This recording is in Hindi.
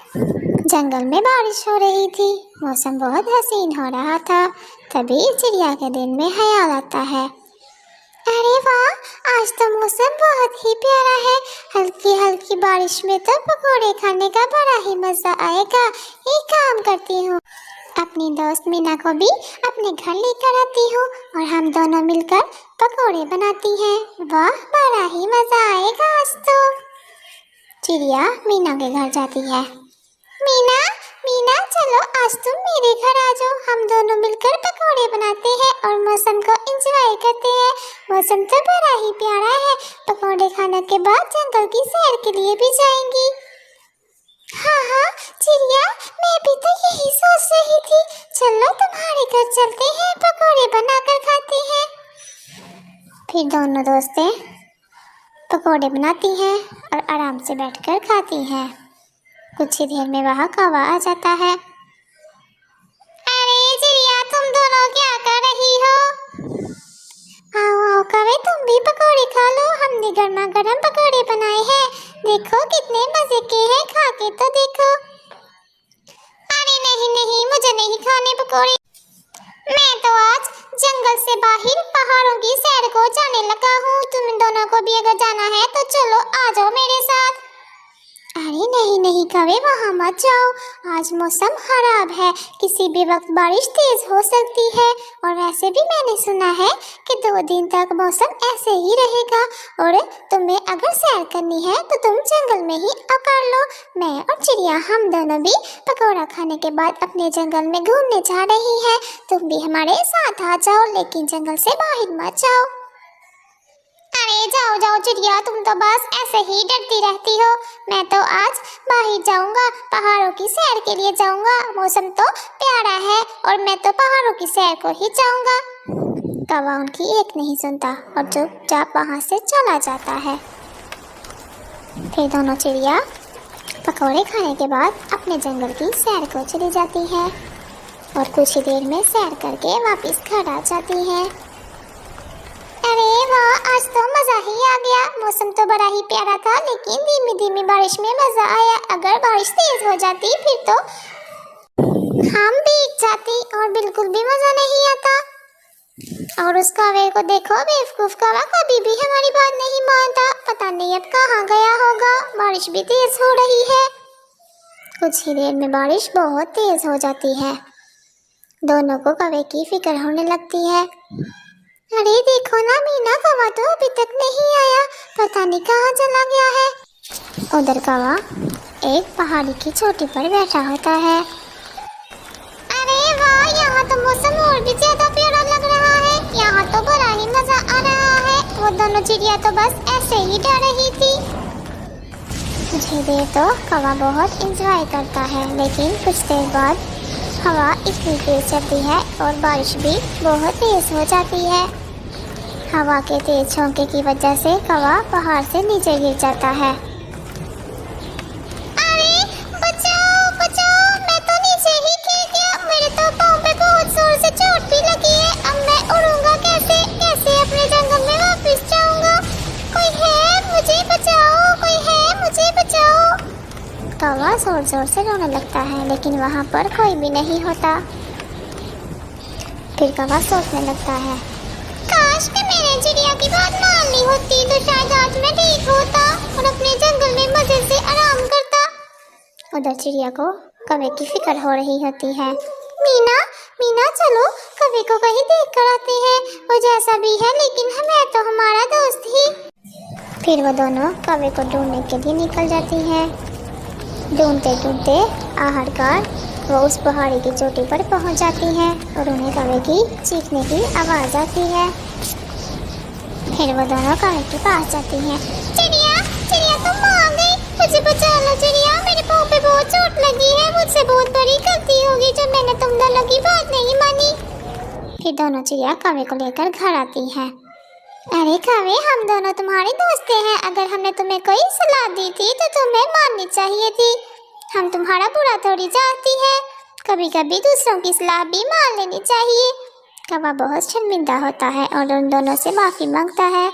जंगल में बारिश हो रही थी। मौसम बहुत हसीन हो रहा था। तभी चिड़िया के दिल में ख्याल आता है, अरे वाह, आज तो मौसम बहुत ही प्यारा है। हल्की हल्की बारिश में तो पकोड़े खाने का बड़ा ही मजा आएगा। एक काम करती हूँ, अपनी दोस्त मीना को भी अपने घर लेकर आती हूँ और हम दोनों मिलकर पकोड़े बनाती हैं। वाह, बड़ा ही मजा आएगा आज तो। चिड़िया मीना के घर जाती है। मीना, मीना चलो आज तुम मेरे घर आ जाओ, हम दोनों मिलकर पकोड़े बनाते हैं और मौसम को एंजॉय करते हैं। मौसम तो बड़ा ही प्यारा है। पकोड़े खाने के बाद जंगल की सैर के लिए भी जाएंगी। हाँ हाँ चिड़िया, मैं भी तो यही सोच रही थी। चलो तुम्हारे घर चलते हैं, पकोड़े बनाकर खाते हैं। फिर दोनों दोस्तें पकोड़े बनाती हैं और आराम से बैठकर खाती हैं। कुछ ही देर में वहाँ कौवा आ जाता है। अरे चिड़िया, तुम दोनों क्या कर रही हो? आओ आओ कौवे, तुम भी पकोड़े खा लो। हमने गर्मा गर्म पकोड़े बनाए हैं। देखो कितने मजे के हैं, खा के तो देखो। अरे नहीं नहीं, मुझे नहीं खाने पकोड़े। मैं तो आज जंगल से बाहर पहाड़ों की सैर को जाने लगा हूँ। तुम दोनों को भी अगर जाना है तो चलो आ जाओ मेरे साथ। अरे नहीं नहीं कौवे, वहाँ मत जाओ। आज मौसम खराब है, किसी भी वक्त बारिश तेज हो सकती है। और वैसे भी मैंने सुना है कि 2 दिन तक मौसम ऐसे ही रहेगा। और तुम्हें अगर सैर करनी है तो तुम जंगल में ही कर लो। मैं और चिड़िया हम दोनों भी पकौड़ा खाने के बाद अपने जंगल में घूमने जा रही हैं। तुम भी हमारे साथ आ जाओ, लेकिन जंगल से बाहर मत जाओ। अरे जाओ जाओ चिड़िया, तुम तो बस ऐसे ही डरती रहती हो। मैं तो आज बाहर जाऊंगा, पहाड़ों की सैर के लिए जाऊंगा। मौसम तो प्यारा है और मैं तो पहाड़ों की सैर को ही जाऊंगा। कौवा उनकी एक नहीं सुनता और चुपचाप वहां से चला जाता है। फिर दोनों चिड़िया पकौड़े खाने के बाद अपने जंगल की सैर को चली जाती है और कुछ ही देर में सैर करके वापस घर आ जाती है। अरे वाह, आज तो मजा ही आ गया। मौसम तो बड़ा ही प्यारा था, लेकिन धीमी धीमी बारिश में मजा आया। अगर बारिश तेज हो जाती फिर तो हम भीग जाते और बिल्कुल भी मजा नहीं आता। और उस कौवे को देखो, बेवकूफ कौवा कभी भी हमारी बात नहीं मानता। पता नहीं अब कहाँ गया होगा। बारिश भी तेज हो रही है। कुछ ही देर में बारिश बहुत तेज हो जाती है। दोनों को कौवे की फिक्र होने लगती है। अरे देखो ना मीना, कौवा तो अभी तक नहीं आया, पता नहीं कहाँ चला गया है। उधर कौवा एक पहाड़ी की चोटी पर बैठा होता है। अरे वाह, यहाँ तो मौसम और भी ज्यादा प्यारा लग रहा है। यहाँ तो बड़ा ही मजा आ रहा है। वो दोनों चिड़िया तो बस ऐसे ही डर रही थी। कुछ ही देर तो कौवा बहुत एंजॉय करता है, लेकिन कुछ देर बाद हवा इतनी तेज चलती है और बारिश भी बहुत तेज हो जाती है। हवा के तेज झोंके की वजह से कौवा पहाड़ से नीचे गिर जाता है। अरे बचाओ बचाओ, मैं तो नीचे ही गिर गया। मेरे तो पाँव पे बहुत जोर से चोट भी लगी है। अब मैं उड़ूंगा कैसे? कैसे अपने जंगल में वापस जाऊंगा? कोई है, मुझे बचाओ, कोई है, मुझे बचाओ। कौवा जोर जोर से रोने लगता है, लेकिन वहाँ पर कोई भी नहीं होता। फिर कौवा सोचने लगता है, काश कि मैंने चिड़िया की बात मान ली होती तो शायद आज मैं ठीक होता और अपने जंगल में मजे से आराम करता। उधर चिड़िया को कौवे की फिक्र हो रही होती है। मीना, मीना चलो कौवे को कहीं देख कर आते हैं। वो जैसा भी है लेकिन है तो हमारा दोस्त ही। फिर वो दोनों कौवे को ढूंढने के लिए निकल जाती हैं। ढूंढते ढूंढते आखिरकार वो उस पहाड़ी की चोटी पर पहुंच जाती हैं और उन्हें कौवे की चीखने की आवाज़ आती है। फिर वो दोनों कौवे के पास जाती हैं। चिड़िया, चिड़िया तुम आ गई, मुझे बचा लो चिड़िया, मेरे पाँव पे बहुत चोट लगी है। मुझसे बहुत बड़ी गलती होगी जो मैंने तुम दोनों की बात नहीं मानी। फिर दोनों चिड़िया कौवे को लेकर घर आती हैं। अरे कौवे, हम दोनों तुम्हारे दोस्त हैं। अगर हमने तुम्हें कोई सलाह दी थी तो तुम्हें माननी चाहिए थी। हम तुम्हारा बुरा थोड़ी चाहती है। कभी कभी दूसरों की सलाह भी मान लेनी चाहिए। कौवा बहुत शर्मिंदा होता है और उन दोनों से माफ़ी मांगता है।